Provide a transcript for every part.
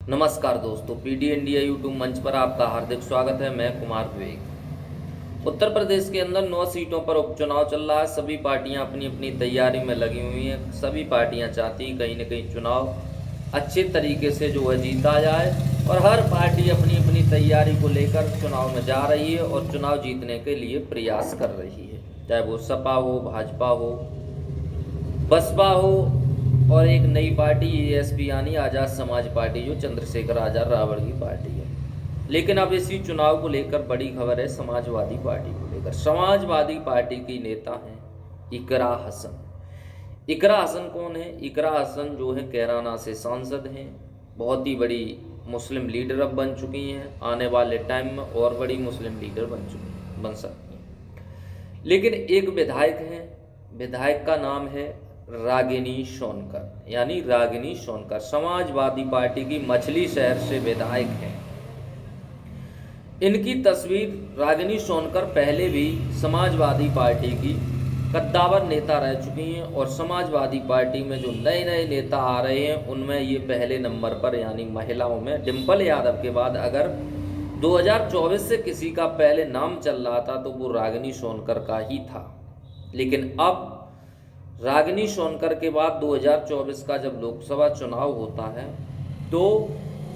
नमस्कार दोस्तों, PD India YouTube मंच पर आपका हार्दिक स्वागत है। मैं कुमार विवेक। उत्तर प्रदेश के अंदर 9 सीटों पर उपचुनाव चल रहा है। सभी पार्टियां अपनी अपनी तैयारी में लगी हुई हैं। सभी पार्टियां चाहती हैं कहीं न कहीं चुनाव अच्छे तरीके से जो है जीता जाए और हर पार्टी अपनी अपनी तैयारी को लेकर चुनाव में जा रही है और चुनाव जीतने के लिए प्रयास कर रही है, चाहे वो सपा हो, भाजपा हो, बसपा हो और एक नई पार्टी एएसपी यानी आज़ाद समाज पार्टी, जो चंद्रशेखर आज़ाद रावण की पार्टी है। लेकिन अब इसी चुनाव को लेकर बड़ी खबर है समाजवादी पार्टी को लेकर। समाजवादी पार्टी की नेता हैं इकरा हसन। इकरा हसन कौन है? इकरा हसन जो है कैराना से सांसद हैं, बहुत ही बड़ी मुस्लिम लीडर अब बन चुकी हैं। आने वाले टाइम में और बड़ी मुस्लिम लीडर बन सकती हैं। लेकिन एक विधायक हैं, विधायक का नाम है रागिनी सोनकर, यानी रागिनी सोनकर समाजवादी पार्टी की मछली शहर से विधायक हैं। इनकी तस्वीर, रागिनी सोनकर पहले भी समाजवादी पार्टी की कद्दावर नेता रह चुकी हैं और समाजवादी पार्टी में जो नए नए नेता आ रहे हैं उनमें ये पहले नंबर पर, यानी महिलाओं में डिम्पल यादव के बाद अगर 2024 से किसी का पहले नाम चल रहा था तो वो रागिनी सोनकर का ही था। लेकिन अब रागिनी सोनकर के बाद 2024 का जब लोकसभा चुनाव होता है तो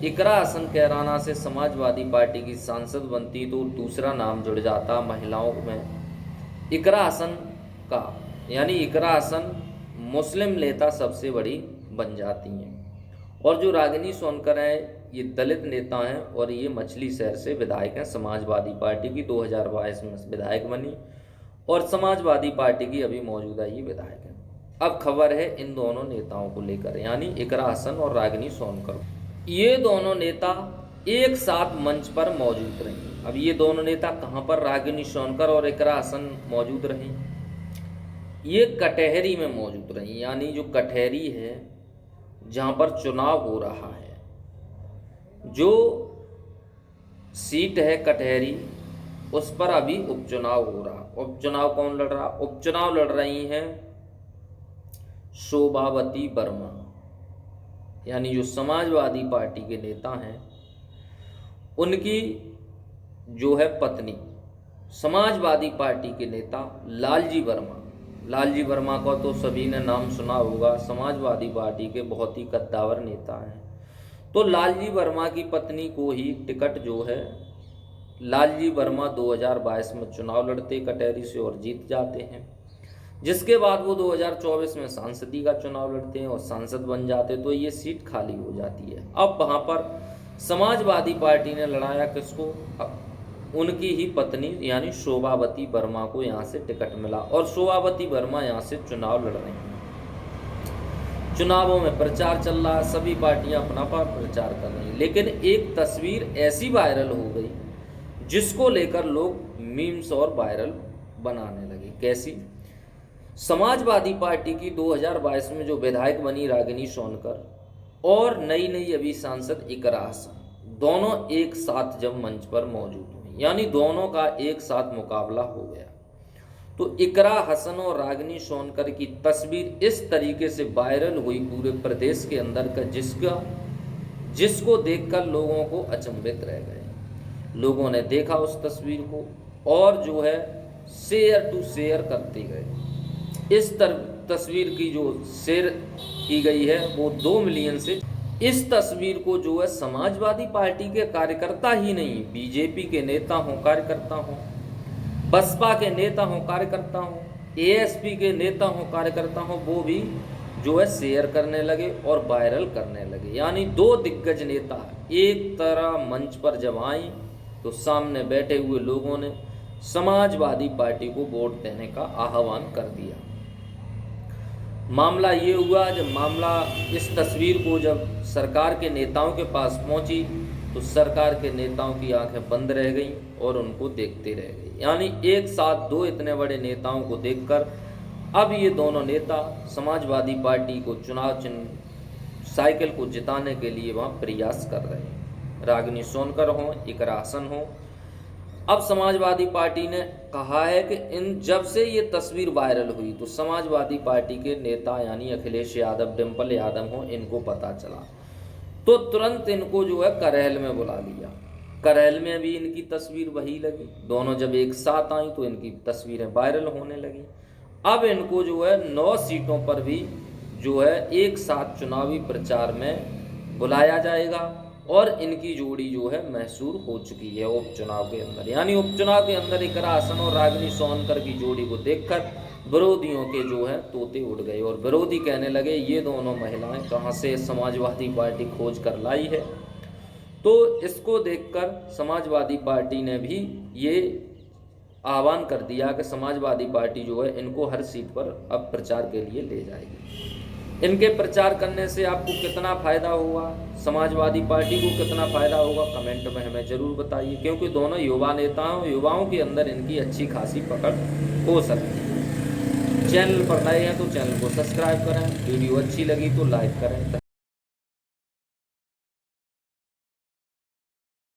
इकरा हसन कैराना से समाजवादी पार्टी की सांसद बनती तो दूसरा नाम जुड़ जाता महिलाओं में इकरा हसन का, यानी इकरा हसन मुस्लिम नेता सबसे बड़ी बन जाती हैं। और जो रागिनी सोनकर है ये दलित नेता हैं और ये मछली शहर से विधायक हैं। समाजवादी पार्टी की 2022 में विधायक बनी और समाजवादी पार्टी की अभी मौजूदा ये विधायक है। अब खबर है इन दोनों नेताओं को लेकर, यानी इकरा हसन और रागिनी सोनकर। ये दोनों नेता एक साथ मंच पर मौजूद रहे। अब ये दोनों नेता कहाँ पर रागिनी सोनकर और इकरा हसन मौजूद रहे? ये कटहरी में मौजूद रही, यानी जो कटहरी है जहाँ पर चुनाव हो रहा है, जो सीट है कटहरी, उस पर अभी उपचुनाव हो रहा। उपचुनाव कौन लड़ रहा? उपचुनाव लड़ रही हैं शोभावती वर्मा, यानी जो समाजवादी पार्टी के नेता हैं उनकी जो है पत्नी, समाजवादी पार्टी के नेता लालजी वर्मा। लालजी वर्मा का तो सभी ने नाम सुना होगा, समाजवादी पार्टी के बहुत ही कद्दावर नेता हैं। तो लालजी वर्मा की पत्नी को ही टिकट जो है, लालजी वर्मा 2022 में चुनाव लड़ते कटहरी से और जीत जाते हैं, जिसके बाद वो 2024 में सांसदी का चुनाव लड़ते हैं और सांसद बन जाते, तो ये सीट खाली हो जाती है। अब वहाँ पर समाजवादी पार्टी ने लड़ाया किसको? उनकी ही पत्नी यानी शोभावती वर्मा को यहाँ से टिकट मिला और शोभावती वर्मा यहाँ से चुनाव लड़ रही हैं। चुनावों में प्रचार चल रहा है, सभी पार्टियां अपना प्रचार कर रही हैं। लेकिन एक तस्वीर ऐसी वायरल हो गई जिसको लेकर लोग मीम्स और वायरल बनाने लगे। कैसी? समाजवादी पार्टी की 2022 में जो विधायक बनी रागिनी सोनकर और नई नई अभी सांसद इकरा हसन, दोनों एक साथ जब मंच पर मौजूद हुई, यानी दोनों का एक साथ मुकाबला हो गया, तो इकरा हसन और रागिनी सोनकर की तस्वीर इस तरीके से वायरल हुई पूरे प्रदेश के अंदर का, जिसको देखकर लोगों को अचंभित रह गए। लोगों ने देखा उस तस्वीर को और जो है शेयर टू शेयर करते गए। इस तस्वीर की जो शेयर की गई है वो 2 मिलियन से। इस तस्वीर को जो है समाजवादी पार्टी के कार्यकर्ता ही नहीं, बीजेपी के नेता हों, कार्यकर्ता हों, बसपा के नेता हों, कार्यकर्ता हों, एएसपी के नेता हों, कार्यकर्ता हों, वो भी जो है शेयर करने लगे और वायरल करने लगे। यानी 2 दिग्गज नेता एक तरह मंच पर जब आई तो सामने बैठे हुए लोगों ने समाजवादी पार्टी को वोट देने का आह्वान कर दिया। मामला ये हुआ, जब मामला इस तस्वीर को जब सरकार के नेताओं के पास पहुंची तो सरकार के नेताओं की आंखें बंद रह गईं और उनको देखते रह गए। यानी एक साथ 2 इतने बड़े नेताओं को देखकर अब ये दोनों नेता समाजवादी पार्टी को चुनाव चिन्ह साइकिल को जिताने के लिए वहाँ प्रयास कर रहे हैं। रागिनी सोनकर हों, इकरा हसन हों, अब समाजवादी पार्टी ने कहा है कि इन जब से ये तस्वीर वायरल हुई तो समाजवादी पार्टी के नेता यानी अखिलेश यादव, डिम्पल यादव हो, इनको पता चला तो तुरंत इनको जो है करेल में बुला लिया। करेल में भी इनकी तस्वीर वही लगी, दोनों जब एक साथ आई तो इनकी तस्वीरें वायरल होने लगी। अब इनको जो है 9 सीटों पर भी जो है एक साथ चुनावी प्रचार में बुलाया जाएगा और इनकी जोड़ी जो है महसूर हो चुकी है उपचुनाव के अंदर। यानी उपचुनाव के अंदर इकरा हसन और रागिनी सोनकर की जोड़ी को देखकर विरोधियों के जो है तोते उड़ गए और विरोधी कहने लगे ये दोनों महिलाएं कहाँ से समाजवादी पार्टी खोज कर लाई है। तो इसको देखकर समाजवादी पार्टी ने भी ये आह्वान कर दिया कि समाजवादी पार्टी जो है इनको हर सीट पर अब प्रचार के लिए ले जाएगी। इनके प्रचार करने से आपको कितना फ़ायदा हुआ, समाजवादी पार्टी को कितना फ़ायदा होगा, कमेंट में हमें ज़रूर बताइए, क्योंकि दोनों युवा नेता हैं, युवाओं के अंदर इनकी अच्छी खासी पकड़ हो सकती है। चैनल पर नए हैं तो चैनल को सब्सक्राइब करें, वीडियो अच्छी लगी तो लाइक करें।